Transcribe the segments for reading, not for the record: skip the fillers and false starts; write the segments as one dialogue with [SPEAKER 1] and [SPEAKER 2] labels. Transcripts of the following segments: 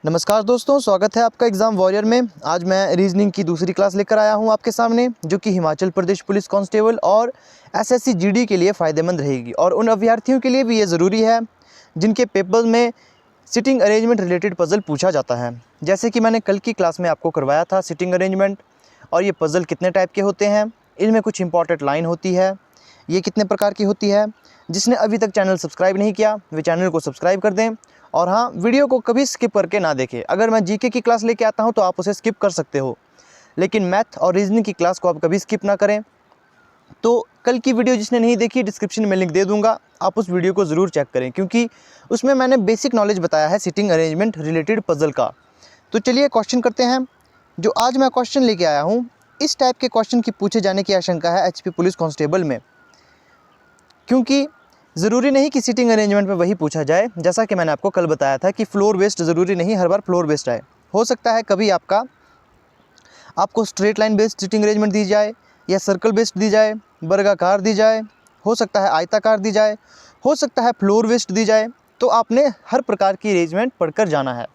[SPEAKER 1] नमस्कार दोस्तों, स्वागत है आपका एग्ज़ाम वॉरियर में। आज मैं रीजनिंग की दूसरी क्लास लेकर आया हूं आपके सामने, जो कि हिमाचल प्रदेश पुलिस कांस्टेबल और एसएससी जीडी के लिए फ़ायदेमंद रहेगी और उन अभ्यर्थियों के लिए भी ये ज़रूरी है जिनके पेपर में सिटिंग अरेंजमेंट रिलेटेड पज़ल पूछा जाता है। जैसे कि मैंने कल की क्लास में आपको करवाया था सिटिंग अरेंजमेंट और ये पज़ल कितने टाइप के होते हैं, इनमें कुछ इंपॉर्टेंट लाइन होती है, ये कितने प्रकार की होती है। जिसने अभी तक चैनल सब्सक्राइब नहीं किया वे चैनल को सब्सक्राइब कर दें और हाँ, वीडियो को कभी स्किप करके ना देखें। अगर मैं जीके की क्लास लेके आता हूँ तो आप उसे स्किप कर सकते हो, लेकिन मैथ और रीजनिंग की क्लास को आप कभी स्किप ना करें। तो कल की वीडियो जिसने नहीं देखी, डिस्क्रिप्शन में लिंक दे दूंगा, आप उस वीडियो को ज़रूर चेक करें, क्योंकि उसमें मैंने बेसिक नॉलेज बताया है सिटिंग अरेंजमेंट रिलेटेड पज़ल का। तो चलिए क्वेश्चन करते हैं। जो आज मैं क्वेश्चन लेके आया हूँ, इस टाइप के क्वेश्चन की पूछे जाने की आशंका है एचपी पुलिस कांस्टेबल में, क्योंकि ज़रूरी नहीं कि सिटिंग अरेंजमेंट में वही पूछा जाए। जैसा कि मैंने आपको कल बताया था कि फ्लोर बेस्ड ज़रूरी नहीं हर बार फ्लोर बेस्ड आए। हो सकता है कभी आपको straight line based sitting arrangement दी जाए, या सर्कल बेस्ड दी जाए, वर्गाकार दी जाए, हो सकता है आयताकार दी जाए, हो सकता है फ्लोर बेस्ड दी जाए। तो आपने हर प्रकार की अरेंजमेंट पढ़कर जाना है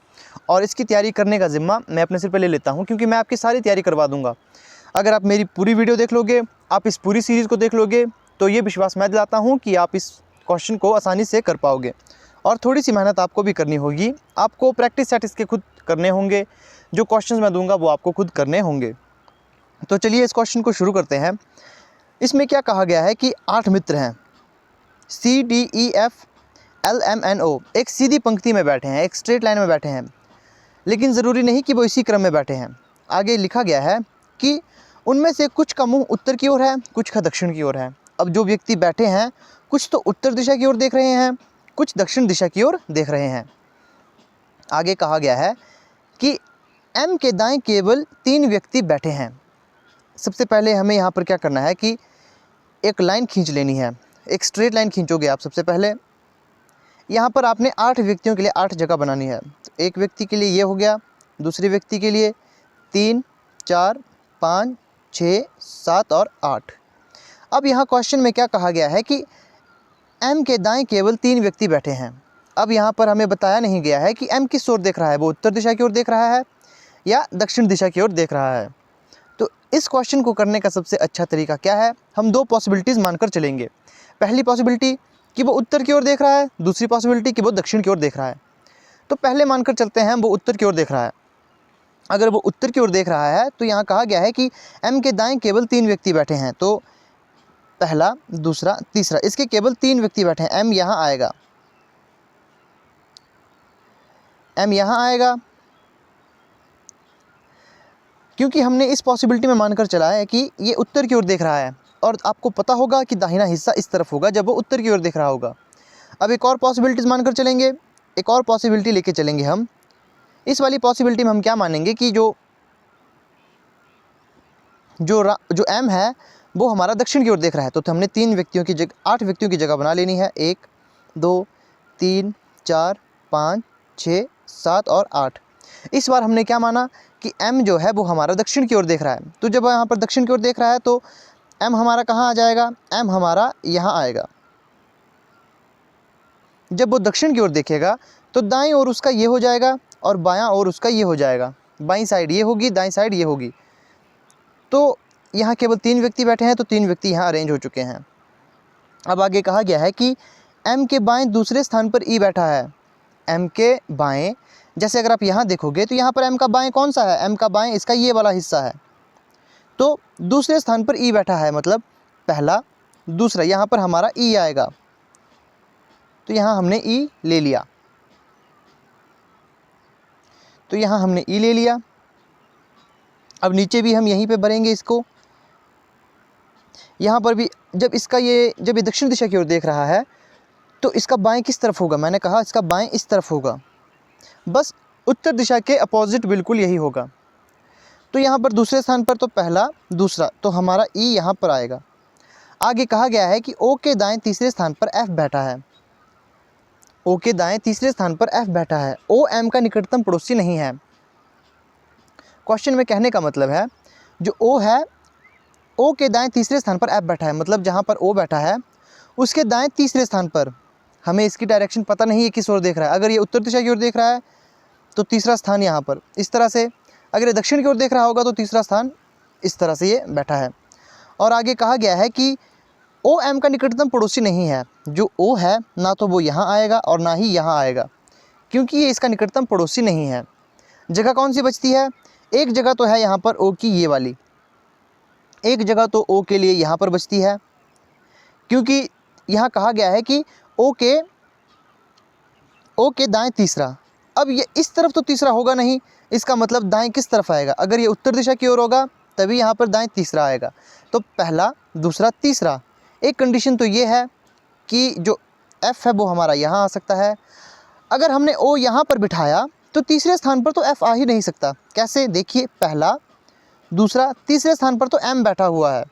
[SPEAKER 1] और इसकी तैयारी करने का ज़िम्मा मैं अपने सिर पर ले लेता हूँ, क्योंकि मैं आपकी सारी तैयारी करवा दूँगा। अगर आप मेरी पूरी वीडियो देख लोगे, आप इस पूरी सीरीज़ को देख लोगे, तो ये विश्वास मैं दिलाता हूँ कि आप इस क्वेश्चन को आसानी से कर पाओगे। और थोड़ी सी मेहनत आपको भी करनी होगी, आपको प्रैक्टिस सेट इसके खुद करने होंगे, जो क्वेश्चंस मैं दूंगा वो आपको खुद करने होंगे। तो चलिए इस क्वेश्चन को शुरू करते हैं। इसमें क्या कहा गया है कि 8 मित्र हैं, CDEFLMNO, एक सीधी पंक्ति में बैठे हैं, एक स्ट्रेट लाइन में बैठे हैं, लेकिन ज़रूरी नहीं कि वो इसी क्रम में बैठे हैं। आगे लिखा गया है कि उनमें से कुछ का मुंह उत्तर की ओर है, कुछ का दक्षिण की ओर है। अब जो व्यक्ति बैठे हैं, कुछ तो उत्तर दिशा की ओर देख रहे हैं, कुछ दक्षिण दिशा की ओर देख रहे हैं। आगे कहा गया है कि M के दाएं केवल 3 व्यक्ति बैठे हैं। सबसे पहले हमें यहाँ पर क्या करना है कि एक लाइन खींच लेनी है, एक स्ट्रेट लाइन खींचोगे आप। सबसे पहले यहाँ पर आपने 8 व्यक्तियों के लिए 8 जगह बनानी है। तो एक व्यक्ति के लिए ये हो गया, दूसरे व्यक्ति के लिए 3, 4, 5, 6, 7 और 8। अब यहाँ क्वेश्चन में क्या कहा गया है कि M के दाएं केवल 3 व्यक्ति बैठे हैं। अब यहाँ पर हमें बताया नहीं गया है कि M किस ओर देख रहा है, वो उत्तर दिशा की ओर देख रहा है या दक्षिण दिशा की ओर देख रहा है। तो इस क्वेश्चन को करने का सबसे अच्छा तरीका क्या है, हम 2 पॉसिबिलिटीज़ मानकर चलेंगे। पहली पॉसिबिलिटी कि वो उत्तर की ओर देख रहा है, दूसरी पॉसिबिलिटी कि वो दक्षिण की ओर देख रहा है। तो पहले मानकर चलते हैं वो उत्तर की ओर देख रहा है। अगर वो उत्तर की ओर देख रहा है तो यहाँ कहा गया है कि M के दाएं केवल 3 व्यक्ति बैठे हैं। तो पहला, दूसरा, तीसरा, इसके केवल 3 व्यक्ति बैठे हैं। M यहाँ आएगा, M यहाँ आएगा, क्योंकि हमने इस पॉसिबिलिटी में मानकर चला है कि ये उत्तर की ओर देख रहा है, और आपको पता होगा कि दाहिना हिस्सा इस तरफ होगा जब वो उत्तर की ओर देख रहा होगा। अब एक और पॉसिबिलिटीज़ मानकर चलेंगे, एक और पॉसिबिलिटी लेके चलेंगे हम। इस वाली पॉसिबिलिटी में हम क्या मानेंगे कि जो M है वो हमारा दक्षिण की ओर देख रहा है। तो हमने 3 व्यक्तियों की जगह 8 व्यक्तियों की जगह बना लेनी है। 1, 2, 3, 4, 5, 6, 7 और 8। इस बार हमने क्या माना कि M जो है वो हमारा दक्षिण की ओर देख रहा है। तो जब यहाँ पर दक्षिण की ओर देख रहा है तो M हमारा कहाँ आ जाएगा, M हमारा यहाँ आएगा। जब वो दक्षिण की ओर देखेगा तो दाईं ओर उसका ये हो जाएगा और बायां ओर उसका ये हो जाएगा। बाईं साइड ये होगी, दाईं साइड ये होगी। तो यहाँ केवल 3 व्यक्ति बैठे हैं, तो 3 व्यक्ति यहाँ अरेंज हो चुके हैं। अब आगे कहा गया है कि M के बाएं दूसरे स्थान पर E बैठा है। M के बाएं, जैसे अगर आप यहाँ देखोगे तो यहाँ पर M का बाएं कौन सा है, M का बाएं इसका ये वाला हिस्सा है। तो दूसरे स्थान पर E बैठा है, मतलब पहला, दूसरा, यहाँ पर हमारा E आएगा। तो यहाँ हमने E ले लिया, तो यहाँ हमने E ले लिया। अब नीचे भी हम यहीं पे भरेंगे इसको। यहाँ पर भी जब ये दक्षिण दिशा की ओर देख रहा है तो इसका बाएं किस तरफ होगा, मैंने कहा इसका बाएं इस तरफ होगा, बस उत्तर दिशा के अपोजिट बिल्कुल यही होगा। तो यहाँ पर दूसरे स्थान पर तो पहला, दूसरा, तो हमारा E यहाँ पर आएगा। आगे कहा गया है कि O के दाएं तीसरे स्थान पर F बैठा है। O के दाएं तीसरे स्थान पर F बैठा है। O M का निकटतम पड़ोसी नहीं है। क्वेश्चन में कहने का मतलब है जो O है, O के दाएं तीसरे स्थान पर F बैठा है, मतलब जहाँ पर O बैठा है उसके दाएं तीसरे स्थान पर, हमें इसकी डायरेक्शन पता नहीं है किस ओर देख रहा है। अगर ये उत्तर दिशा की ओर देख रहा है तो तीसरा स्थान यहाँ पर इस तरह से, अगर ये दक्षिण की ओर देख रहा होगा तो तीसरा स्थान इस तरह से ये बैठा है। और आगे कहा गया है कि ओ एम का निकटतम पड़ोसी नहीं है। जो ओ है ना तो वो यहाँ आएगा और ना ही यहाँ आएगा, क्योंकि ये इसका निकटतम पड़ोसी नहीं है। जगह कौन सी बचती है? एक जगह तो है यहाँ पर ओ की ये वाली, एक जगह तो ओ के लिए यहाँ पर बचती है, क्योंकि यहाँ कहा गया है कि ओ के दाएं तीसरा। अब ये इस तरफ तो तीसरा होगा नहीं, इसका मतलब दाएं किस तरफ आएगा? अगर ये उत्तर दिशा की ओर होगा तभी यहाँ पर दाएं तीसरा आएगा। तो पहला, दूसरा, तीसरा। एक कंडीशन तो ये है कि जो एफ़ है वो हमारा यहाँ आ सकता है। अगर हमने ओ यहाँ पर बिठाया तो तीसरे स्थान पर तो एफ़ आ ही नहीं सकता। कैसे? देखिए, पहला, दूसरा, तीसरे स्थान पर तो एम बैठा हुआ है।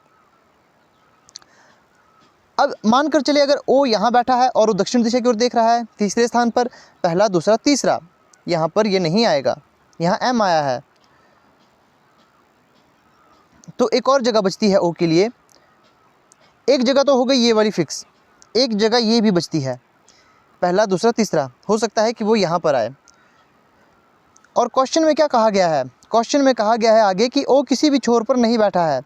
[SPEAKER 1] अब मान कर चलिए अगर ओ यहाँ बैठा है और वो दक्षिण दिशा की ओर देख रहा है, तीसरे स्थान पर पहला, दूसरा, तीसरा, यहाँ पर ये नहीं आएगा, यहाँ एम आया है। तो एक और जगह बचती है ओ के लिए। एक जगह तो हो गई ये वाली फिक्स, एक जगह ये भी बचती है, पहला, दूसरा, तीसरा। हो सकता है कि वो यहाँ पर आए। और क्वेश्चन में क्या कहा गया है? क्वेश्चन में कहा गया है आगे कि ओ किसी भी छोर पर नहीं बैठा है।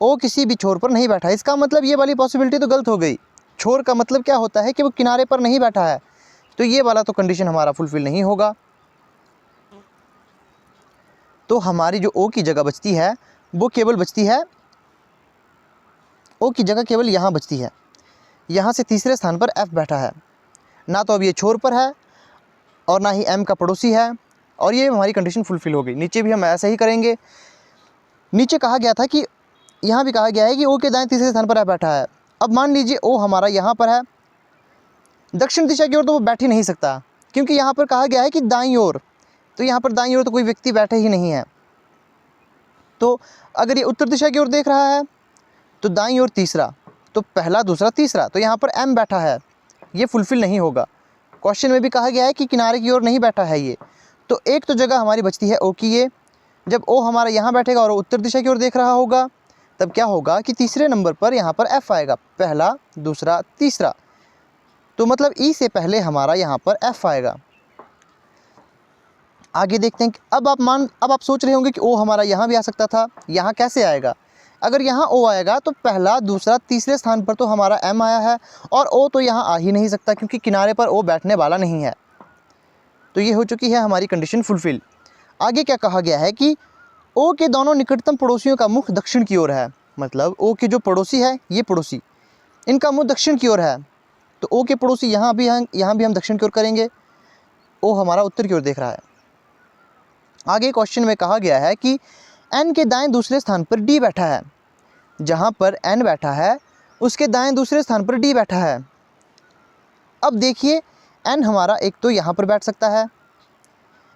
[SPEAKER 1] ओ किसी भी छोर पर नहीं बैठा है, इसका मतलब ये वाली पॉसिबिलिटी तो गलत हो गई। छोर का मतलब क्या होता है कि वो किनारे पर नहीं बैठा है, तो ये वाला तो कंडीशन हमारा फुलफिल नहीं होगा। तो हमारी जो ओ की जगह बचती है वो केवल बचती है, ओ की जगह केवल यहाँ बचती है। यहाँ से तीसरे स्थान पर एफ़ बैठा है, ना तो अब ये छोर पर है और ना ही एम का पड़ोसी है, और ये हमारी कंडीशन फुलफिल हो गई। नीचे भी हम ऐसा ही करेंगे। नीचे कहा गया था कि यहाँ भी कहा गया है कि ओ के दाएं तीसरे स्थान पर एफ बैठा है। अब मान लीजिए ओ हमारा यहाँ पर है, दक्षिण दिशा की ओर तो वो बैठ ही नहीं सकता, क्योंकि यहाँ पर कहा गया है कि दाईं ओर, तो यहाँ पर दाईं ओर तो कोई व्यक्ति बैठे ही नहीं है। तो अगर ये उत्तर दिशा की ओर देख रहा है तो दाईं ओर तीसरा, तो पहला, दूसरा, तीसरा, तो यहाँ पर एम बैठा है, ये फुलफिल नहीं होगा। क्वेश्चन में भी कहा गया है कि किनारे की ओर नहीं बैठा है ये, तो एक तो जगह हमारी बचती है ओ की ये। जब ओ हमारा यहाँ बैठेगा और उत्तर दिशा की ओर देख रहा होगा, तब क्या होगा कि तीसरे नंबर पर यहाँ पर एफ़ आएगा, पहला, दूसरा, तीसरा, तो मतलब ई से पहले हमारा यहाँ पर एफ़ आएगा। आगे देखते हैं कि अब आप सोच रहे होंगे कि ओ हमारा यहाँ भी आ सकता था, यहाँ कैसे आएगा? अगर यहाँ ओ आएगा तो पहला, दूसरा, तीसरे स्थान पर तो हमारा एम आया है, और ओ तो यहाँ आ ही नहीं सकता क्योंकि किनारे पर ओ बैठने वाला नहीं है। तो ये हो चुकी है हमारी कंडीशन फुलफिल। आगे क्या कहा गया है कि ओ के दोनों निकटतम पड़ोसियों का मुख दक्षिण की ओर है। मतलब ओ के जो पड़ोसी है, ये पड़ोसी, इनका मुँह दक्षिण की ओर है, तो ओ के पड़ोसी यहाँ भी हम दक्षिण की ओर करेंगे। ओ हमारा उत्तर की ओर देख रहा है। आगे क्वेश्चन में कहा गया है कि एन के दाएं दूसरे स्थान पर डी बैठा है। जहाँ पर एन बैठा है उसके दाएं दूसरे स्थान पर डी बैठा है। अब देखिए, एन हमारा एक तो यहाँ पर बैठ सकता है,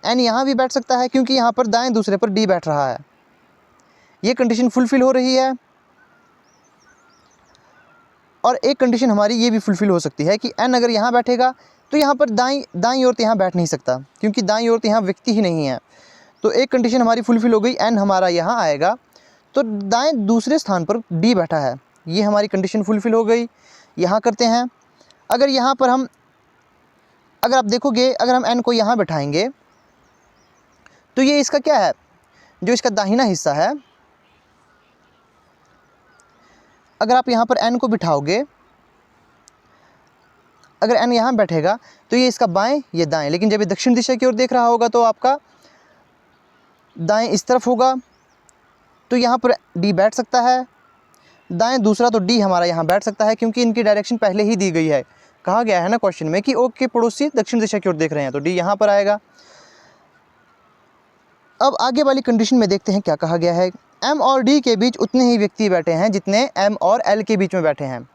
[SPEAKER 1] एन यहाँ भी बैठ सकता है, क्योंकि यहाँ पर दाएं दूसरे पर डी बैठ रहा है। ये कंडीशन फुलफिल हो रही है। और एक कंडीशन हमारी ये भी फुलफिल हो सकती है कि एन अगर यहाँ बैठेगा तो यहाँ पर दाईं ओर तो यहाँ बैठ नहीं सकता, क्योंकि दाईं ओर तो यहाँ व्यक्ति ही नहीं है। तो एक कंडीशन हमारी फुलफिल हो गई, एन हमारा यहाँ आएगा तो दाएं दूसरे स्थान पर डी बैठा है, ये हमारी कंडीशन फुलफिल हो गई। यहाँ करते हैं, अगर यहाँ पर अगर आप देखोगे, अगर हम एन को यहाँ बैठाएंगे तो ये इसका क्या है, जो इसका दाहिना हिस्सा है, अगर आप यहाँ पर एन को बिठाओगे, अगर एन यहाँ बैठेगा तो ये इसका बाएं, ये दाएं, लेकिन जब ये दक्षिण दिशा की ओर देख रहा होगा तो आपका दाएं इस तरफ होगा, तो यहाँ पर डी बैठ सकता है। दाएं दूसरा तो डी हमारा यहाँ बैठ सकता है, क्योंकि इनकी डायरेक्शन पहले ही दी गई है। कहा गया है ना क्वेश्चन में कि ओ के पड़ोसी दक्षिण दिशा की ओर देख रहे हैं, तो डी यहाँ पर आएगा। अब आगे वाली कंडीशन में देखते हैं क्या कहा गया है। एम और डी के बीच उतने ही व्यक्ति बैठे हैं जितने एम और एल के बीच में बैठे हैं।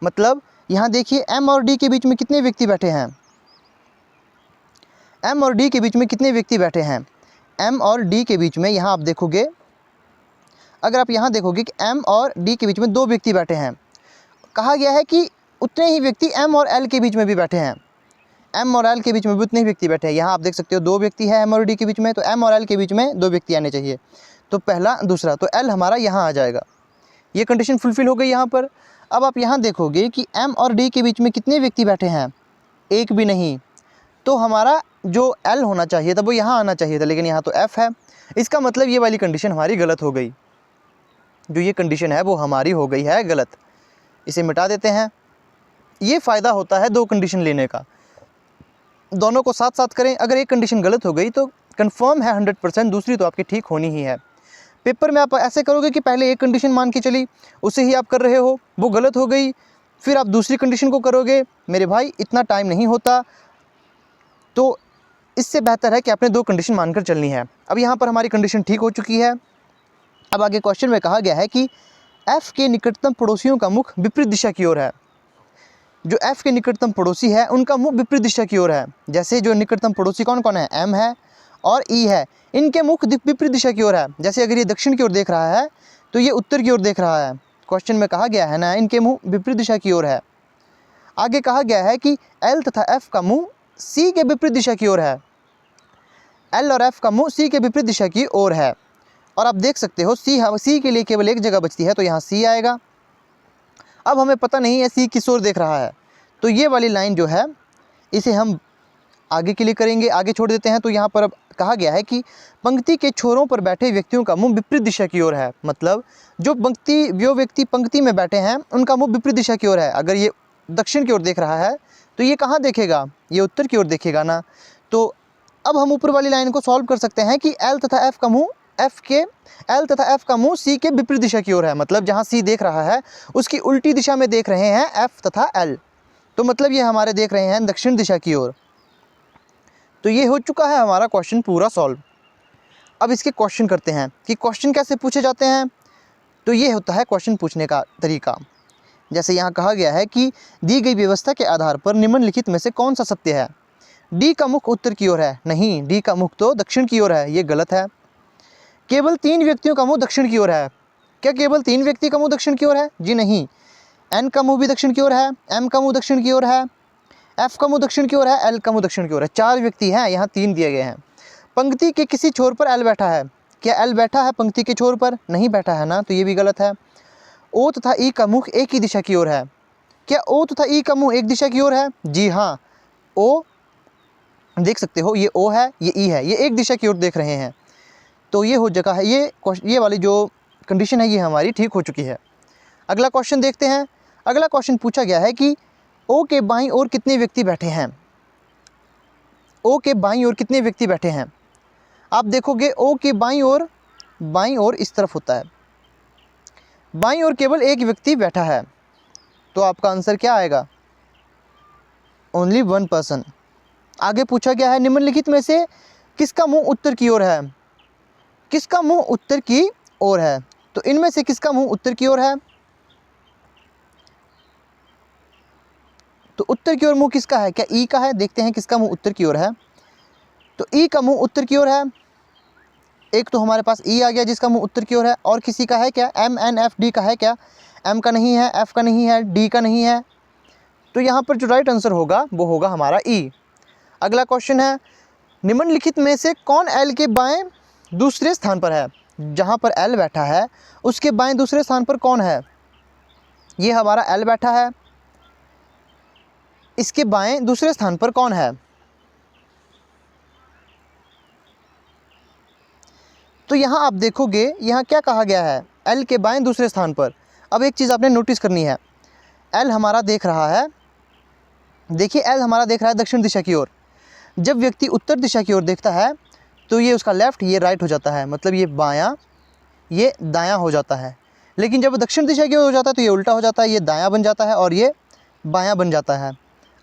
[SPEAKER 1] मतलब यहाँ देखिए, एम और डी के बीच में कितने व्यक्ति बैठे हैं, एम और डी के बीच में कितने व्यक्ति बैठे हैं, एम और डी के बीच में, यहाँ आप देखोगे, अगर आप यहाँ देखोगे कि एम और डी के बीच में 2 व्यक्ति बैठे हैं। कहा गया है कि उतने ही व्यक्ति एम और एल के बीच में भी बैठे हैं, एम और एल के बीच में भी उतने ही व्यक्ति बैठे हैं। यहाँ आप देख सकते हो 2 व्यक्ति है एम और डी के बीच में, तो एम और एल के बीच में 2 व्यक्ति आने चाहिए, तो पहला, दूसरा, तो एल हमारा यहाँ आ जाएगा। ये कंडीशन फुलफिल हो गई यहाँ पर। अब आप यहाँ देखोगे कि एम और डी के बीच में कितने व्यक्ति बैठे हैं, एक भी नहीं, तो हमारा जो L होना चाहिए था वो यहाँ आना चाहिए था, लेकिन यहाँ तो F है। इसका मतलब ये वाली कंडीशन हमारी गलत हो गई, जो ये कंडीशन है वो हमारी हो गई है गलत। इसे मिटा देते हैं। ये फ़ायदा होता है दो कंडीशन लेने का, दोनों को साथ साथ करें। अगर एक कंडीशन गलत हो गई तो कंफर्म है 100%, दूसरी तो आपकी ठीक होनी ही है। पेपर में आप ऐसे करोगे कि पहले एक कंडीशन मान के चली, उसे ही आप कर रहे हो, वो गलत हो गई, फिर आप दूसरी कंडीशन को करोगे। मेरे भाई इतना टाइम नहीं होता, तो इससे बेहतर है कि आपने दो कंडीशन मानकर चलनी है। अब यहाँ पर हमारी कंडीशन ठीक हो चुकी है। अब आगे क्वेश्चन में कहा गया है कि F के निकटतम पड़ोसियों का मुख विपरीत दिशा की ओर है। जो F के निकटतम पड़ोसी है उनका मुख विपरीत दिशा की ओर है। जैसे जो निकटतम पड़ोसी कौन कौन है, M है और E है, इनके मुख विपरीत दिशा की ओर है। जैसे अगर ये दक्षिण की ओर देख रहा है तो ये उत्तर की ओर देख रहा है। क्वेश्चन में कहा गया है ना, इनके मुँह विपरीत दिशा की ओर है। आगे कहा गया है कि L तथा F का मुँह C के विपरीत दिशा की ओर है। L और F का मुँह C के विपरीत दिशा की ओर है। और आप देख सकते हो C के लिए केवल एक जगह बचती है, तो यहाँ C आएगा। अब हमें पता नहीं है C किस ओर देख रहा है, तो ये वाली लाइन जो है इसे हम आगे के लिए करेंगे, आगे छोड़ देते हैं। तो यहाँ पर अब कहा गया है कि पंक्ति के छोरों पर बैठे व्यक्तियों का मुँह विपरीत दिशा की ओर है। मतलब जो व्यक्ति पंक्ति में बैठे हैं उनका मुँह विपरीत दिशा की ओर है। अगर ये दक्षिण की ओर देख रहा है तो ये कहाँ देखेगा, ये उत्तर की ओर देखेगा ना। तो अब हम ऊपर वाली लाइन को सॉल्व कर सकते हैं कि L तथा F का मुँह C के विपरीत दिशा की ओर है। मतलब जहाँ C देख रहा है उसकी उल्टी दिशा में देख रहे हैं F तथा L, तो मतलब ये हमारे देख रहे हैं दक्षिण दिशा की ओर। तो ये हो चुका है हमारा क्वेश्चन पूरा सॉल्व। अब इसके क्वेश्चन करते हैं कि क्वेश्चन कैसे पूछे जाते हैं। तो ये होता है क्वेश्चन पूछने का तरीका। जैसे यहाँ कहा गया है कि दी गई व्यवस्था के आधार पर निम्नलिखित में से कौन सा सत्य है। डी का मुख उत्तर की ओर है, नहीं, डी का मुख तो दक्षिण की ओर है, ये गलत है। केवल 3 व्यक्तियों का मुँह दक्षिण की ओर है, क्या केवल 3 व्यक्ति का मुँह दक्षिण की ओर है? जी नहीं, N का मुँह भी दक्षिण की ओर है, M का मुँह दक्षिण की ओर है, F का मुँह दक्षिण की ओर है, L का मुँह दक्षिण की ओर है। 4 व्यक्ति हैं, यहाँ 3 दिए गए हैं। पंक्ति के किसी छोर पर L बैठा है, क्या L बैठा है पंक्ति के छोर पर? नहीं बैठा है ना, तो ये भी गलत है। O तथा E का मुख एक ही दिशा की ओर है, क्या O तथा E का मुँह एक दिशा की ओर है? जी हाँ, O देख सकते हो, ये O है, ये E है, ये एक दिशा की ओर देख रहे हैं। तो ये हो जगह है, ये वाली जो कंडीशन है ये हमारी ठीक हो चुकी है। अगला क्वेश्चन देखते हैं। अगला क्वेश्चन पूछा गया है कि O के बाईं ओर कितने व्यक्ति बैठे हैं। O के बाईं ओर कितने व्यक्ति बैठे हैं? आप देखोगे O के बाईं ओर इस तरफ होता है, बाईं ओर केवल एक व्यक्ति बैठा है, तो आपका आंसर क्या आएगा? Only 1 person. आगे पूछा गया है निम्नलिखित में से किसका मुंह उत्तर की ओर है, किसका मुंह उत्तर की ओर है? तो इनमें से किसका मुंह उत्तर की ओर है? तो उत्तर की ओर मुंह किसका है? क्या ई का है? देखते हैं किसका मुंह उत्तर की ओर है। तो ई का मुंह उत्तर की ओर है। एक तो हमारे पास ई आ गया जिसका मुंह उत्तर की ओर है, और किसी का है क्या? एम एन एफ डी का है क्या? एम का नहीं है, एफ का नहीं है, डी का नहीं है। तो यहाँ पर जो राइट आंसर होगा वो होगा हमारा ई। अगला क्वेश्चन है निम्नलिखित में से कौन एल के बाएं दूसरे स्थान पर है। जहाँ पर एल बैठा है उसके बाएं दूसरे स्थान पर कौन है? ये हमारा एल बैठा है, इसके बाएं दूसरे स्थान पर कौन है? तो यहाँ आप देखोगे यहाँ क्या कहा गया है, एल के बाएं दूसरे स्थान पर। अब एक चीज़ आपने नोटिस करनी है, एल हमारा देख रहा है, देखिए एल हमारा देख रहा है दक्षिण दिशा की ओर। जब व्यक्ति उत्तर दिशा की ओर देखता है तो ये उसका लेफ़्ट, ये राइट हो जाता है, मतलब ये बायां, ये दायां हो जाता है। लेकिन जब दक्षिण दिशा की ओर हो जाता है तो ये उल्टा हो जाता है, ये दायां बन जाता है और ये बायां बन जाता है।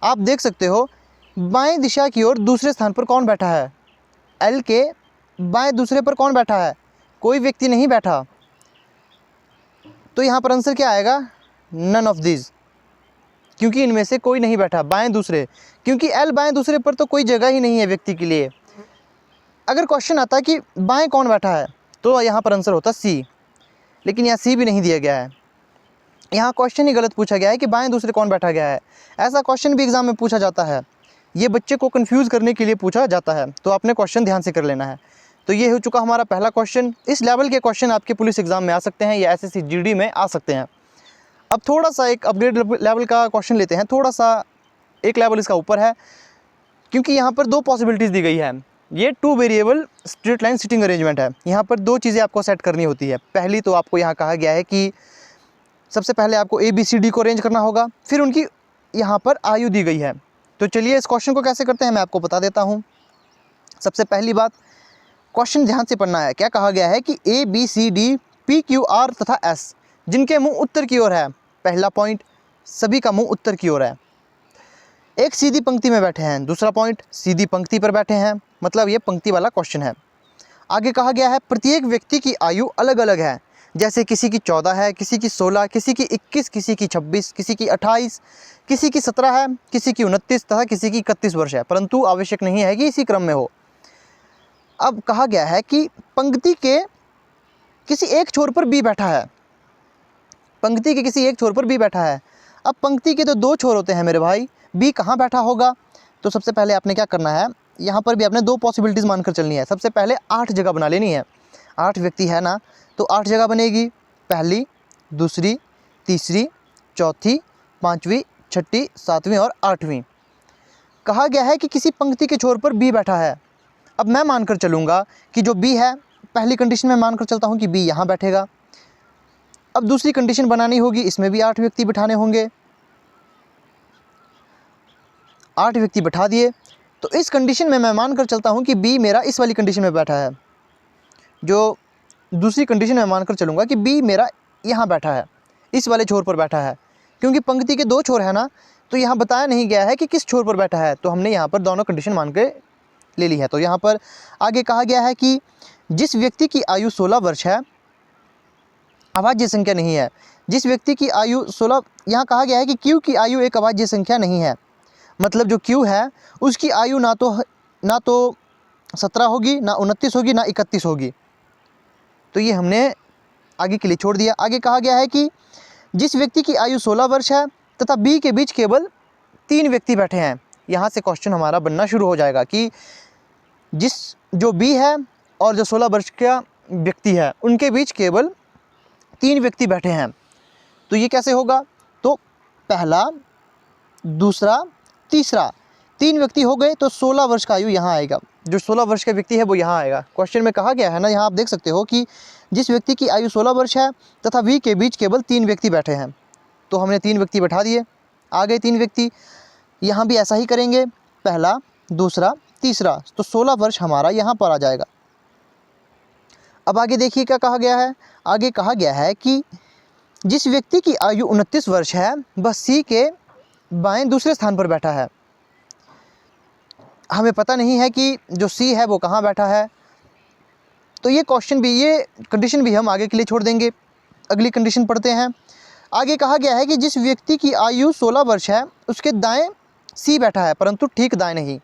[SPEAKER 1] आप देख सकते हो बाएं दिशा की ओर दूसरे स्थान पर कौन बैठा है? एल के बाएं दूसरे पर कौन बैठा है? कोई व्यक्ति नहीं बैठा। तो यहाँ पर आंसर क्या आएगा? नन ऑफ दिस, क्योंकि इनमें से कोई नहीं बैठा बाएं दूसरे, क्योंकि एल बाएं दूसरे पर तो कोई जगह ही नहीं है व्यक्ति के लिए। अगर क्वेश्चन आता कि बाएं कौन बैठा है तो यहाँ पर आंसर होता सी, लेकिन यहाँ सी भी नहीं दिया गया है। यहाँ क्वेश्चन ही गलत पूछा गया है कि बाएं दूसरे कौन बैठा गया है। ऐसा क्वेश्चन भी एग्जाम में पूछा जाता है, ये बच्चे को कंफ्यूज करने के लिए पूछा जाता है, तो आपने क्वेश्चन ध्यान से कर लेना है। तो ये हो चुका हमारा पहला क्वेश्चन। इस लेवल के क्वेश्चन आपके पुलिस एग्जाम में आ सकते हैं या एसएससी जीडी में आ सकते हैं। अब थोड़ा सा एक अपग्रेड लेवल का क्वेश्चन लेते हैं, थोड़ा सा एक लेवल इसका ऊपर है, क्योंकि यहाँ पर दो पॉसिबिलिटीज़ दी गई है। ये 2 variable straight line sitting arrangement है। यहाँ पर दो चीज़ें आपको सेट करनी होती है। पहली तो आपको यहाँ कहा गया है कि सबसे पहले आपको ABCD को अरेंज करना होगा, फिर उनकी यहाँ पर आयु दी गई है। तो चलिए इस क्वेश्चन को कैसे करते हैं मैं आपको बता देता हूँ। सबसे पहली बात, क्वेश्चन ध्यान से पढ़ना है। क्या कहा गया है कि ABCD PQR तथा S जिनके मुंह उत्तर की ओर है। पहला पॉइंट, सभी का मुंह उत्तर की ओर है। एक सीधी पंक्ति में बैठे हैं। दूसरा पॉइंट, सीधी पंक्ति पर बैठे हैं, मतलब ये पंक्ति वाला क्वेश्चन है। आगे कहा गया है प्रत्येक व्यक्ति की आयु अलग अलग है, जैसे किसी की 14 है, किसी की 16, किसी की 21, किसी की 26, किसी की 28, किसी की 17 है, किसी की 29 तथा किसी की 31 वर्ष है, परंतु आवश्यक नहीं है कि इसी क्रम में हो। अब कहा गया है कि पंक्ति के किसी एक छोर पर बी बैठा है। पंक्ति के किसी एक छोर पर बी बैठा है। अब पंक्ति के तो दो छोर होते हैं मेरे भाई, बी कहाँ बैठा होगा? तो सबसे पहले आपने क्या करना है, यहाँ पर भी आपने दो पॉसिबिलिटीज़ मानकर चलनी है। सबसे पहले 8 जगह बना लेनी है। 8 व्यक्ति है ना, तो 8 जगह बनेगी। पहली, दूसरी, तीसरी, चौथी, पाँचवीं, छठी, सातवीं और आठवीं। कहा गया है कि किसी पंक्ति के छोर पर बी बैठा है। अब मैं मानकर चलूँगा कि जो बी है, पहली कंडीशन में मानकर चलता हूँ कि बी यहाँ बैठेगा। अब दूसरी कंडीशन बनानी होगी, इसमें भी 8 व्यक्ति बिठाने होंगे। 8 व्यक्ति बिठा दिए, तो इस कंडीशन में मैं मानकर चलता हूँ कि बी मेरा इस वाली कंडीशन में बैठा है। जो दूसरी कंडीशन में मानकर चलूँगा कि बी मेरा यहाँ बैठा है, इस वाले छोर पर बैठा है। क्योंकि पंक्ति के दो छोर है ना, तो यहाँ बताया नहीं गया है कि किस छोर पर बैठा है, तो हमने यहाँ पर दोनों कंडीशन मान के ले ली है। तो यहाँ पर आगे कहा गया है कि जिस व्यक्ति की आयु 16 वर्ष है, अभाज्य संख्या नहीं है। जिस व्यक्ति की आयु 16, यहाँ कहा गया है कि Q की आयु एक अभाज्य संख्या नहीं है। मतलब जो Q है उसकी आयु ना तो 17 होगी, ना 29 होगी, ना 31 होगी। तो ये हमने आगे के लिए छोड़ दिया। आगे कहा गया है कि जिस व्यक्ति की आयु 16 वर्ष है तथा B के बीच केवल 3 व्यक्ति बैठे हैं। यहाँ से क्वेश्चन हमारा बनना शुरू हो जाएगा कि जो B है और जो 16 वर्ष का व्यक्ति है, उनके बीच केवल 3 व्यक्ति बैठे हैं। तो ये कैसे होगा? तो पहला, दूसरा, तीसरा, 3 व्यक्ति हो गए, तो 16 वर्ष का आयु यहाँ आएगा। जो 16 वर्ष का व्यक्ति है वो यहाँ आएगा। क्वेश्चन में कहा गया है ना, यहाँ आप देख सकते हो कि जिस व्यक्ति की आयु 16 वर्ष है तथा V के बीच केवल 3 व्यक्ति बैठे हैं। तो हमने 3 व्यक्ति बैठा दिए, आ गए 3 व्यक्ति। यहाँ भी ऐसा ही करेंगे, पहला, दूसरा, तीसरा, तो 16 वर्ष हमारा यहाँ पर आ जाएगा। अब आगे देखिए क्या कहा गया है। आगे कहा गया है कि जिस व्यक्ति की आयु 29 वर्ष है वह C के बाएं दूसरे स्थान पर बैठा है। हमें पता नहीं है कि जो C है वो कहाँ बैठा है, तो ये कंडीशन भी हम आगे के लिए छोड़ देंगे। अगली कंडीशन पढ़ते हैं। आगे कहा गया है कि जिस व्यक्ति की आयु 16 वर्ष है उसके दाएं C बैठा है, परंतु ठीक दाएं नहीं।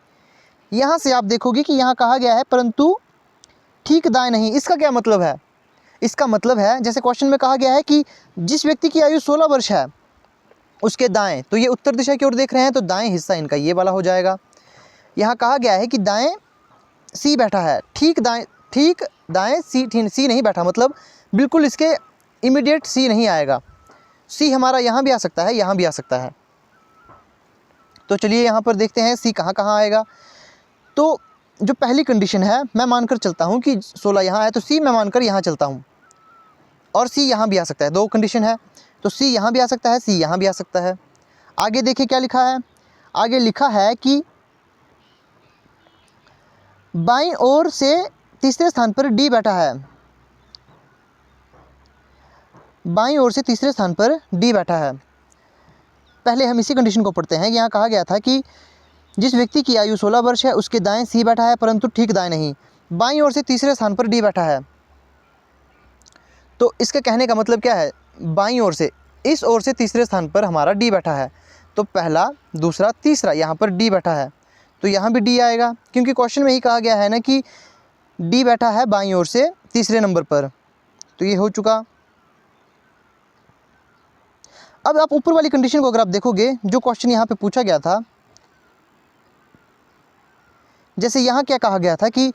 [SPEAKER 1] यहाँ से आप देखोगे कि यहाँ कहा गया है परंतु ठीक दाएं नहीं। इसका क्या मतलब है? इसका मतलब है, जैसे क्वेश्चन में कहा गया है कि जिस व्यक्ति की आयु 16 वर्ष है उसके दाएं, तो ये उत्तर दिशा की ओर देख रहे हैं, तो दाएं हिस्सा इनका ये वाला हो जाएगा। यहाँ कहा गया है कि दाएं C बैठा है, ठीक दाएं C नहीं बैठा, मतलब बिल्कुल इसके इमीडिएट C नहीं आएगा। C हमारा यहाँ भी आ सकता है, यहाँ भी आ सकता है। तो चलिए यहाँ पर देखते हैं C कहाँ कहाँ आएगा। तो जो पहली कंडीशन है, मैं मानकर चलता हूँ कि 16 यहाँ है, तो C मैं मानकर यहाँ चलता हूँ, और C यहाँ भी आ सकता है। दो कंडीशन है, तो C यहाँ भी आ सकता है, C यहाँ भी आ सकता है। आगे देखिए क्या लिखा है। आगे लिखा है कि बाईं ओर से तीसरे स्थान पर D बैठा है। बाईं ओर से तीसरे स्थान पर D बैठा है। पहले हम इसी कंडीशन को पढ़ते हैं। यहाँ कहा गया था कि जिस व्यक्ति की आयु 16 वर्ष है उसके दाएं C बैठा है, परंतु ठीक दाएं नहीं। बाईं ओर से तीसरे स्थान पर D बैठा है। तो इसके कहने का मतलब क्या है? बाईं ओर से, इस ओर से तीसरे स्थान पर हमारा D बैठा है। तो पहला, दूसरा, तीसरा, यहाँ पर D बैठा है, तो यहाँ भी D आएगा, क्योंकि क्वेश्चन में ही कहा गया है ना कि D बैठा है बाईं ओर से तीसरे नंबर पर। तो ये हो चुका। अब आप ऊपर वाली कंडीशन को अगर आप देखोगे, जो क्वेश्चन यहाँ पे पूछा गया था, जैसे यहाँ क्या कहा गया था कि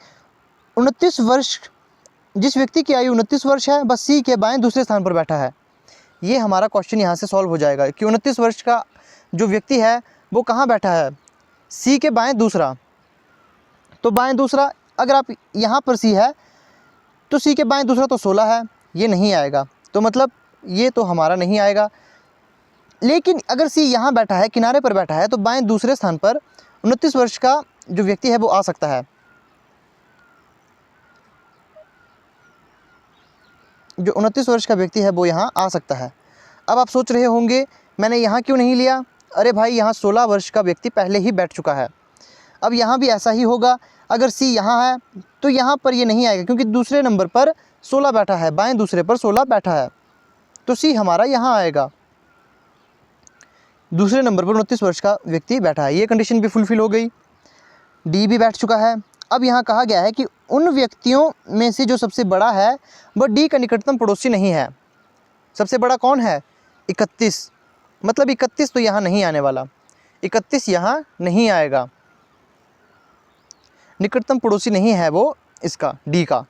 [SPEAKER 1] 29 वर्ष, जिस व्यक्ति की आयु 29 वर्ष है बस C के बाएं दूसरे स्थान पर बैठा है। ये हमारा क्वेश्चन यहाँ से सॉल्व हो जाएगा कि 29 वर्ष का जो व्यक्ति है वो कहाँ बैठा है? C के बाएं दूसरा। तो बाएं दूसरा, अगर आप यहाँ पर सी है तो सी के बाएं दूसरा तो 16 है, ये नहीं आएगा, तो मतलब ये तो हमारा नहीं आएगा। लेकिन अगर सी यहाँ बैठा है, किनारे पर बैठा है, तो बाएं दूसरे स्थान पर 29 वर्ष का जो व्यक्ति है वो आ सकता है। जो 29 वर्ष का व्यक्ति है वो यहाँ आ सकता है। अब आप सोच रहे होंगे मैंने यहाँ क्यों नहीं लिया? अरे भाई, यहाँ 16 वर्ष का व्यक्ति पहले ही बैठ चुका है। अब यहाँ भी ऐसा ही होगा, अगर सी यहाँ है तो यहाँ पर ये नहीं आएगा, क्योंकि दूसरे नंबर पर 16 बैठा है, बाएं दूसरे पर 16 बैठा है, तो सी हमारा यहाँ आएगा। दूसरे नंबर पर 29 वर्ष का व्यक्ति बैठा है, ये कंडीशन भी फुलफिल हो गई। डी भी बैठ चुका है। अब यहाँ कहा गया है कि उन व्यक्तियों में से जो सबसे बड़ा है वह डी का निकटतम पड़ोसी नहीं है। सबसे बड़ा कौन है? 31, मतलब 31 तो यहाँ नहीं आने वाला, 31 यहाँ नहीं आएगा, निकटतम पड़ोसी नहीं है वो इसका, डी का।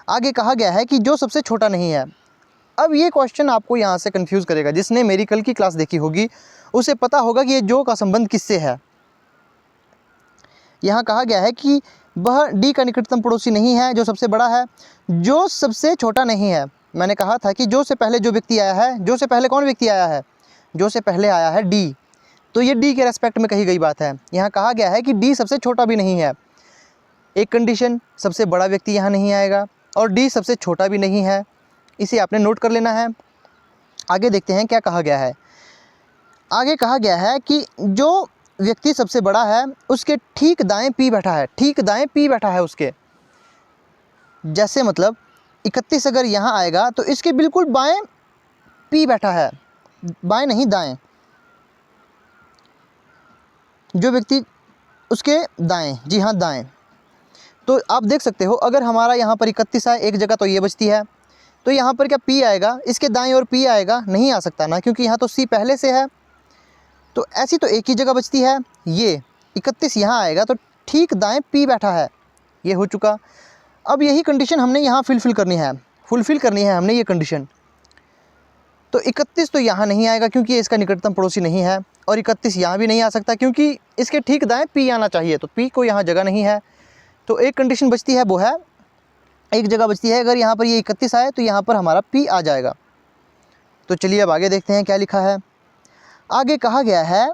[SPEAKER 1] आगे कहा गया है कि जो सबसे छोटा नहीं है। अब ये क्वेश्चन आपको यहाँ से कंफ्यूज करेगा। जिसने मेरी कल की क्लास देखी होगी उसे पता होगा कि ये जो का संबंध किससे है। यहाँ कहा गया है कि वह डी का निकटतम पड़ोसी नहीं है, जो सबसे बड़ा है, जो सबसे छोटा नहीं है। मैंने कहा था कि जो से पहले जो व्यक्ति आया है, जो से पहले कौन व्यक्ति आया है? जो से पहले आया है डी, तो ये डी के रेस्पेक्ट में कही गई बात है। यहाँ कहा गया है कि डी सबसे छोटा भी नहीं है। एक कंडीशन, सबसे बड़ा व्यक्ति यहाँ नहीं आएगा और डी सबसे छोटा भी नहीं है, इसे आपने नोट कर लेना है। आगे देखते हैं क्या कहा गया है। आगे कहा गया है कि जो व्यक्ति सबसे बड़ा है उसके ठीक दाएं पी बैठा है, ठीक दाएं पी बैठा है उसके। जैसे मतलब 31 अगर यहाँ आएगा तो इसके बिल्कुल बाएं पी बैठा है, बाएं नहीं दाएं, जो व्यक्ति उसके दाएं, जी हाँ दाएं। तो आप देख सकते हो अगर हमारा यहाँ पर 31 है एक जगह तो ये बचती है, तो यहाँ पर क्या पी आएगा? इसके दाएं और पी आएगा? नहीं आ सकता ना, क्योंकि यहाँ तो सी पहले से है, तो ऐसी तो एक ही जगह बचती है। ये 31 यहाँ आएगा तो ठीक दाएं पी बैठा है, ये हो चुका। अब यही कंडीशन हमने यहाँ फुलफ़िल करनी है हमने ये कंडीशन। तो 31 तो यहाँ नहीं आएगा क्योंकि ये इसका निकटतम पड़ोसी नहीं है, और 31 यहाँ भी नहीं आ सकता क्योंकि इसके ठीक दाएं पी आना चाहिए, तो पी को यहाँ जगह नहीं है। तो एक कंडीशन बचती है, वो है एक जगह बचती है, अगर यहाँ पर ये 31 आए तो यहाँ पर हमारा पी आ जाएगा। तो चलिए अब आगे देखते हैं क्या लिखा है। आगे कहा गया है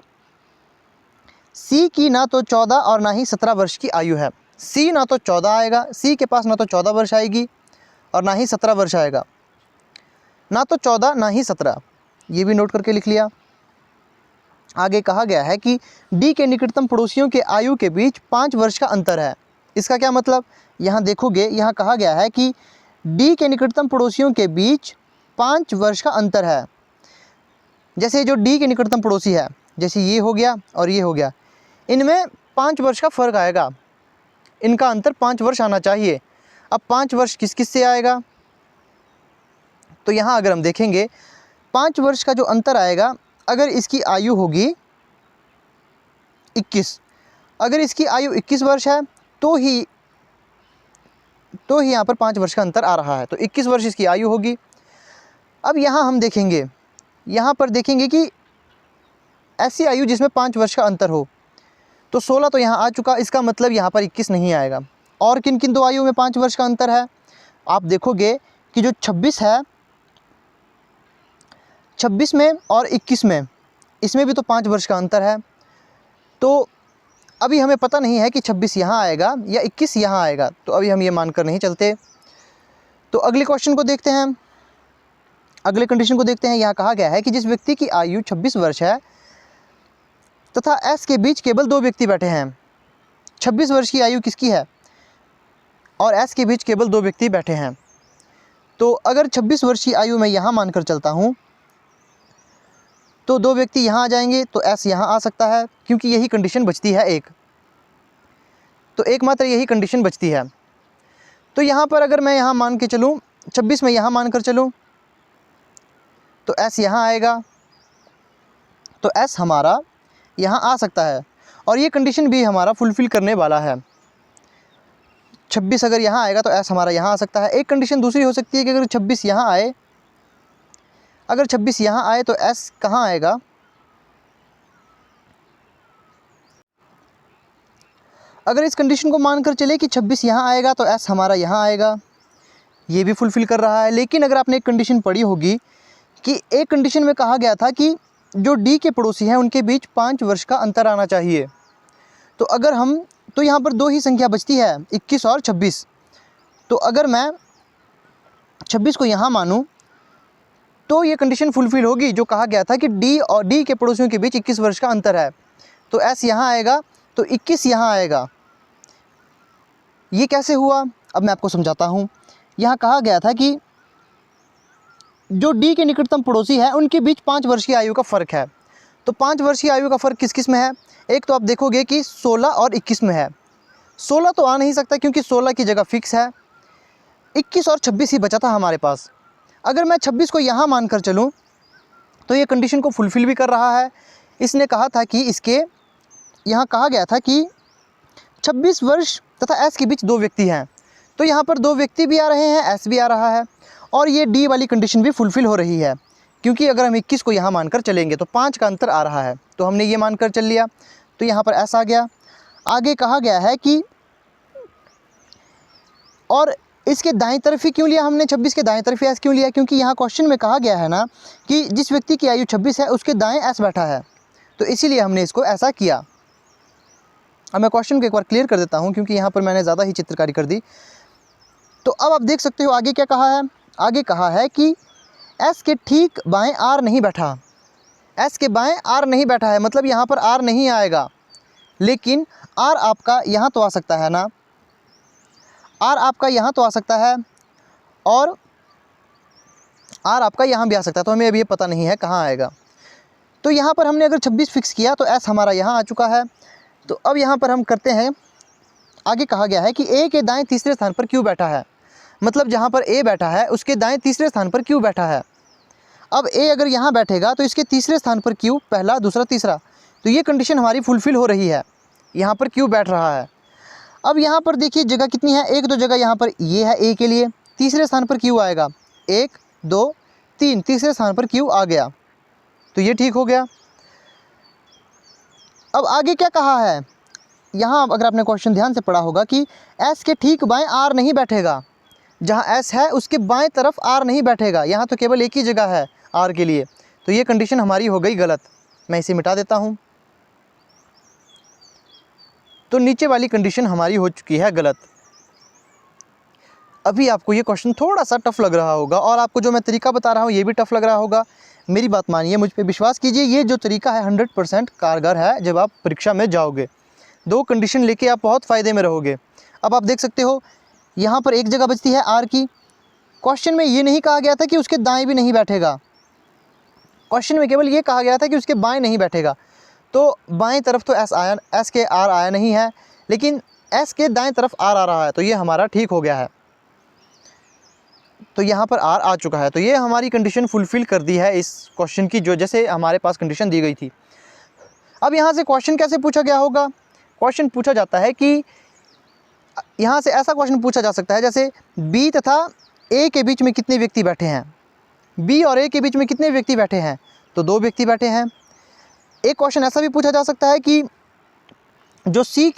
[SPEAKER 1] सी की ना तो 14 और ना ही 17 वर्ष की आयु है। सी ना तो 14 आएगा, सी के पास ना तो 14 वर्ष आएगी और ना ही 17 वर्ष आएगा, ना तो 14 ना ही 17, ये भी नोट करके लिख लिया। आगे कहा गया है कि डी के निकटतम पड़ोसियों के आयु के बीच 5 वर्ष का अंतर है। इसका क्या मतलब? यहाँ देखोगे, यहाँ कहा गया है कि डी के निकटतम पड़ोसियों के बीच 5 वर्ष का अंतर है। जैसे जो डी के निकटतम पड़ोसी है, जैसे ये हो गया और ये हो गया, इनमें 5 वर्ष का फ़र्क आएगा, इनका अंतर 5 वर्ष आना चाहिए। अब 5 वर्ष किस किस से आएगा? तो यहाँ अगर हम देखेंगे 5 वर्ष का जो अंतर आएगा, अगर इसकी आयु होगी 21, अगर इसकी आयु 21 वर्ष है तो ही यहाँ पर 5 वर्ष का अंतर आ रहा है, तो 21 वर्ष इसकी आयु होगी। अब यहाँ हम देखेंगे, यहाँ पर देखेंगे कि ऐसी आयु जिसमें 5 वर्ष का अंतर हो, तो 16 तो यहाँ आ चुका, इसका मतलब यहाँ पर 21 नहीं आएगा। और किन किन दो आयु में 5 वर्ष का अंतर है? आप देखोगे कि जो 26 है, 26 में और 21 में, इसमें भी तो 5 वर्ष का अंतर है। तो अभी हमें पता नहीं है कि 26 यहाँ आएगा या 21 यहाँ आएगा, तो अभी हम ये मानकर नहीं चलते। तो अगले क्वेश्चन को देखते हैं, अगले कंडीशन को देखते हैं। यहाँ कहा गया है कि जिस व्यक्ति की आयु 26 वर्ष है तथा एस के बीच केवल 2 व्यक्ति बैठे हैं। 26 वर्ष की आयु किसकी है और एस के बीच केवल 2 व्यक्ति बैठे हैं। तो अगर 26 वर्ष की आयु मैं यहाँ मानकर चलता हूँ तो 2 व्यक्ति यहाँ आ जाएंगे, तो एस यहाँ आ सकता है, क्योंकि यही कंडीशन बचती है एक, तो एकमात्र यही कंडीशन बचती है। तो यहाँ पर अगर मैं यहाँ मान के चलूँ, 26 में यहाँ मानकर चलूँ, तो एस यहाँ आएगा, तो एस हमारा यहाँ आ सकता है, और ये कंडीशन भी हमारा फुलफ़िल करने वाला है। 26 अगर यहाँ आएगा तो एस हमारा यहाँ आ सकता है। एक कंडीशन दूसरी हो सकती है कि अगर 26 यहाँ आए, अगर 26 यहाँ आए तो एस कहाँ आएगा? अगर इस कंडीशन को मानकर चले कि 26 यहाँ आएगा तो S हमारा यहाँ आएगा, ये भी फुलफ़िल कर रहा है। लेकिन अगर आपने एक कंडीशन पढ़ी होगी कि एक कंडीशन में कहा गया था कि जो D के पड़ोसी हैं उनके बीच 5 वर्ष का अंतर आना चाहिए। तो अगर हम तो यहाँ पर दो ही संख्या बचती है, 21 और 26। तो अगर मैं 26 को यहाँ मानूँ तो ये कंडीशन फुलफ़िल होगी जो कहा गया था कि D के पड़ोसियों के बीच 21 वर्ष का अंतर है। तो S यहाँ आएगा तो 21 यहाँ आएगा। ये कैसे हुआ, अब मैं आपको समझाता हूँ। यहाँ कहा गया था कि जो D के निकटतम पड़ोसी है उनके बीच 5 वर्ष की आयु का फ़र्क है। तो 5 वर्ष की आयु का फ़र्क किस किस में है? एक तो आप देखोगे कि 16 और 21 में है। 16 तो आ नहीं सकता क्योंकि 16 की जगह फ़िक्स है। 21 और 26 ही बचा था हमारे पास। अगर मैं 26 को यहाँ मानकर चलूँ तो ये कंडीशन को फुलफ़िल भी कर रहा है। इसने कहा था कि इसके यहाँ कहा गया था कि 26 वर्ष तथा S के बीच 2 व्यक्ति हैं। तो यहाँ पर 2 व्यक्ति भी आ रहे हैं, S भी आ रहा है और ये D वाली कंडीशन भी फुलफ़िल हो रही है क्योंकि अगर हम 21 को यहाँ मानकर चलेंगे तो 5 का अंतर आ रहा है। तो हमने ये मानकर चल लिया, तो यहाँ पर S आ गया। आगे कहा गया है कि और इसके दाएं तरफ ही क्यों लिया हमने, 26 के दाएं तरफ ही S क्यों लिया? क्योंकि यहाँ क्वेश्चन में कहा गया है ना कि जिस व्यक्ति की आयु 26 है उसके दाएं S बैठा है, तो इसीलिए हमने इसको ऐसा किया। अब मैं क्वेश्चन को एक बार क्लियर कर देता हूँ क्योंकि यहाँ पर मैंने ज़्यादा ही चित्रकारी कर दी। तो अब आप देख सकते हो आगे क्या कहा है। आगे कहा है कि S के ठीक बाएं R नहीं बैठा। S के बाएं R नहीं बैठा है, मतलब यहाँ पर R नहीं आएगा, लेकिन R आपका यहाँ तो आ सकता है ना, R आपका यहाँ तो आ सकता है और R आपका यहाँ भी आ सकता है। तो हमें अभी ये पता नहीं है कहाँ आएगा। तो यहाँ पर हमने अगर 26 फिक्स किया तो S हमारा यहाँ आ चुका है। तो अब यहाँ पर हम करते हैं, आगे कहा गया है कि A के दाएं तीसरे स्थान पर Q बैठा है, मतलब जहाँ पर A बैठा है उसके दाएं तीसरे स्थान पर Q बैठा है। अब A अगर यहाँ बैठेगा तो इसके तीसरे स्थान पर Q, पहला दूसरा तीसरा, तो ये कंडीशन हमारी फुलफ़िल हो रही है। यहाँ पर Q बैठ रहा है। अब यहाँ पर देखिए जगह कितनी है, एक दो जगह यहाँ पर ये है A के लिए, तीसरे स्थान पर Q आएगा, 1 2 3, तीसरे स्थान पर Q आ गया, तो ये ठीक हो गया। अब आगे क्या कहा है, यहाँ अगर आपने क्वेश्चन ध्यान से पढ़ा होगा कि S के ठीक बाएं R नहीं बैठेगा, जहाँ S है उसके बाएं तरफ R नहीं बैठेगा। यहाँ तो केवल एक ही जगह है R के लिए, तो ये कंडीशन हमारी हो गई गलत। मैं इसे मिटा देता हूँ। तो नीचे वाली कंडीशन हमारी हो चुकी है गलत। अभी आपको ये क्वेश्चन थोड़ा सा टफ लग रहा होगा और आपको जो मैं तरीका बता रहा हूँ ये भी टफ लग रहा होगा। मेरी बात मानिए, मुझ पे विश्वास कीजिए, ये जो तरीका है 100% कारगर है जब आप परीक्षा में जाओगे। 2 कंडीशन लेके आप बहुत फ़ायदे में रहोगे। अब आप देख सकते हो यहाँ पर एक जगह बचती है R की। क्वेश्चन में ये नहीं कहा गया था कि उसके दाएं भी नहीं बैठेगा, क्वेश्चन में केवल ये कहा गया था कि उसके बाएं नहीं बैठेगा। तो बाएं तरफ तो S के R आया नहीं है, लेकिन S के दाएं तरफ R आ रहा है, तो ये हमारा ठीक हो गया है। तो यहाँ पर R आ चुका है, तो ये हमारी कंडीशन फुलफ़िल कर दी है इस क्वेश्चन की, जो जैसे हमारे पास कंडीशन दी गई थी। अब यहाँ से क्वेश्चन कैसे पूछा गया होगा, क्वेश्चन पूछा जाता है कि यहाँ से ऐसा क्वेश्चन पूछा जा सकता है जैसे B तथा A के बीच में कितने व्यक्ति बैठे हैं। B और A के बीच में कितने व्यक्ति बैठे हैं, तो 2 व्यक्ति बैठे हैं। एक क्वेश्चन ऐसा भी पूछा जा सकता है कि जो C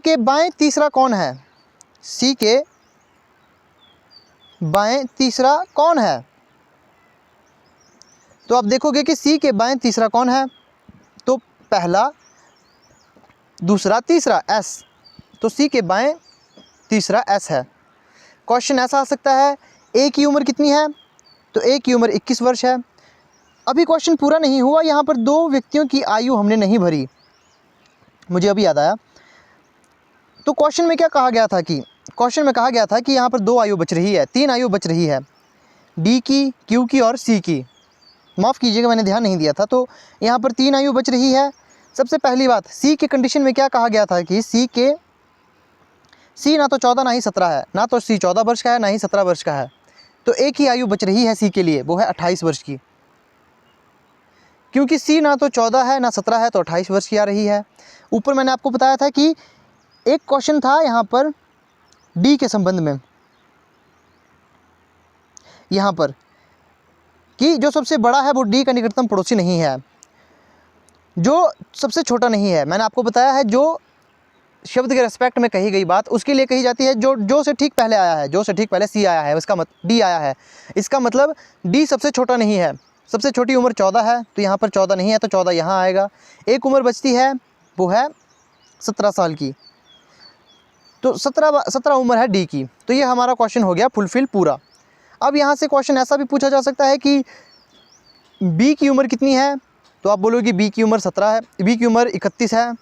[SPEAKER 1] के बाएं तीसरा कौन है, C के बाएं तीसरा कौन है। तो आप देखोगे कि C के बाएं तीसरा कौन है, तो पहला दूसरा तीसरा S, तो C के बाएं तीसरा S है। क्वेश्चन ऐसा आ सकता है A की उम्र कितनी है, तो A की उम्र 21 वर्ष है। अभी क्वेश्चन पूरा नहीं हुआ, यहाँ पर 2 व्यक्तियों की आयु हमने नहीं भरी, मुझे अभी याद आया। तो क्वेश्चन में क्या कहा गया था कि क्वेश्चन में कहा गया था कि यहाँ पर 2 आयु बच रही है, 3 आयु बच रही है, D की, Q की और C की। माफ़ कीजिएगा मैंने ध्यान नहीं दिया था। तो यहाँ पर 3 आयु बच रही है। सबसे पहली बात, C के कंडीशन में क्या कहा गया था कि C ना तो 14 ना ही 17 है, ना तो C 14 वर्ष का है ना ही 17 वर्ष का है, तो एक ही आयु बच रही है C के लिए, वो है 28 वर्ष की। क्योंकि C ना तो 14 है ना 17 है, तो 28 वर्ष की आ रही है। ऊपर मैंने आपको बताया था कि एक क्वेश्चन था यहाँ पर D के संबंध में, यहाँ पर कि जो सबसे बड़ा है वो D का निकटतम पड़ोसी नहीं है, जो सबसे छोटा नहीं है। मैंने आपको बताया है जो शब्द के रेस्पेक्ट में कही गई बात उसके लिए कही जाती है जो से ठीक पहले आया है, जो से ठीक पहले सी आया है, उसका डी आया है, इसका मतलब डी सबसे छोटा नहीं है। सबसे छोटी उम्र 14 है, तो यहाँ पर 14 नहीं है, तो 14 यहाँ आएगा। एक उम्र बचती है, वो है 17 साल की, तो 17 उम्र है डी की। तो ये हमारा क्वेश्चन हो गया फुलफिल पूरा। अब यहाँ से क्वेश्चन ऐसा भी पूछा जा सकता है कि बी की उम्र कितनी है, तो आप बोलोगे बी की उम्र 17 है, बी की उम्र 31 है।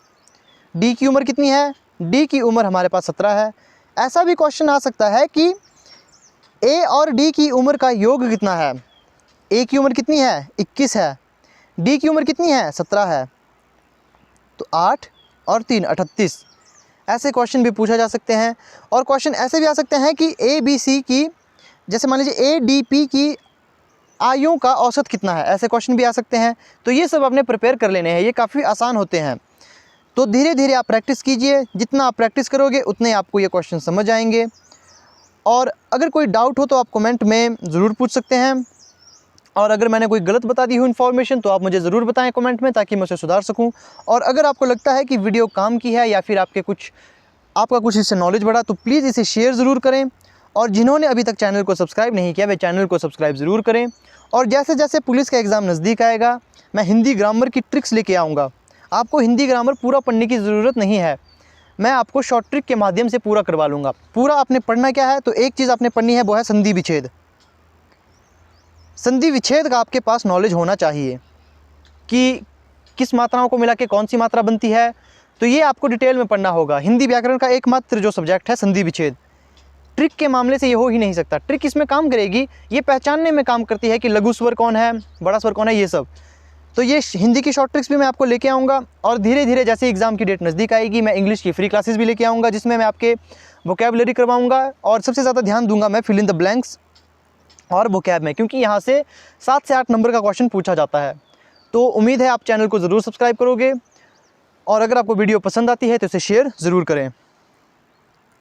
[SPEAKER 1] डी की उम्र कितनी है, डी की उम्र हमारे पास 17 है। ऐसा भी क्वेश्चन आ सकता है कि ए और डी की उम्र का योग कितना है। ए की उम्र कितनी है, 21 है, डी की उम्र कितनी है, 17 है, तो 8 और 3 38। ऐसे क्वेश्चन भी पूछा जा सकते हैं। और क्वेश्चन ऐसे भी आ सकते हैं कि ए बी सी की, जैसे मान लीजिए ए डी पी की आयु का औसत कितना है, ऐसे क्वेश्चन भी आ सकते हैं। तो ये सब आपने प्रिपेयर कर लेने हैं, ये काफ़ी आसान होते हैं। तो धीरे धीरे आप प्रैक्टिस कीजिए, जितना आप प्रैक्टिस करोगे उतने आपको ये क्वेश्चन समझ आएंगे। और अगर कोई डाउट हो तो आप कमेंट में ज़रूर पूछ सकते हैं, और अगर मैंने कोई गलत बता दी हो इन्फॉर्मेशन तो आप मुझे ज़रूर बताएं कमेंट में, ताकि मैं उसे सुधार सकूं। और अगर आपको लगता है कि वीडियो काम की है या फिर आपका कुछ इससे नॉलेज बढ़ा, तो प्लीज़ इसे शेयर ज़रूर करें। और जिन्होंने अभी तक चैनल को सब्सक्राइब नहीं किया वे चैनल को सब्सक्राइब ज़रूर करें। और जैसे जैसे पुलिस का एग्ज़ाम नज़दीक आएगा, मैं हिंदी ग्रामर की ट्रिक्स लेके आऊँगा। आपको हिंदी ग्रामर पूरा पढ़ने की ज़रूरत नहीं है, मैं आपको शॉर्ट ट्रिक के माध्यम से पूरा करवा लूँगा। पूरा आपने पढ़ना क्या है, तो एक चीज़ आपने पढ़नी है, वो है संधि विच्छेद। संधि विच्छेद का आपके पास नॉलेज होना चाहिए कि किस मात्राओं को मिला के कौन सी मात्रा बनती है, तो ये आपको डिटेल में पढ़ना होगा। हिंदी व्याकरण का एकमात्र जो सब्जेक्ट है संधि विच्छेद। ट्रिक के मामले से ये हो ही नहीं सकता। ट्रिक इसमें काम करेगी, ये पहचानने में काम करती है कि लघु स्वर कौन है, बड़ा स्वर कौन है, ये सब। तो ये हिंदी की शॉर्ट ट्रिक्स भी मैं आपको लेके आऊँगा। और धीरे धीरे जैसे एग्ज़ाम की डेट नज़दीक आएगी, मैं इंग्लिश की फ्री क्लासेस भी लेके आऊँगा, जिसमें मैं आपके वोकैबुलरी करवाऊँगा। और सबसे ज़्यादा ध्यान दूंगा मैं फिल इन द ब्लैंक्स और वोकैब में, क्योंकि यहाँ से 7 से 8 नंबर का क्वेश्चन पूछा जाता है। तो उम्मीद है आप चैनल को ज़रूर सब्सक्राइब करोगे, और अगर आपको वीडियो पसंद आती है तो इसे शेयर ज़रूर करें।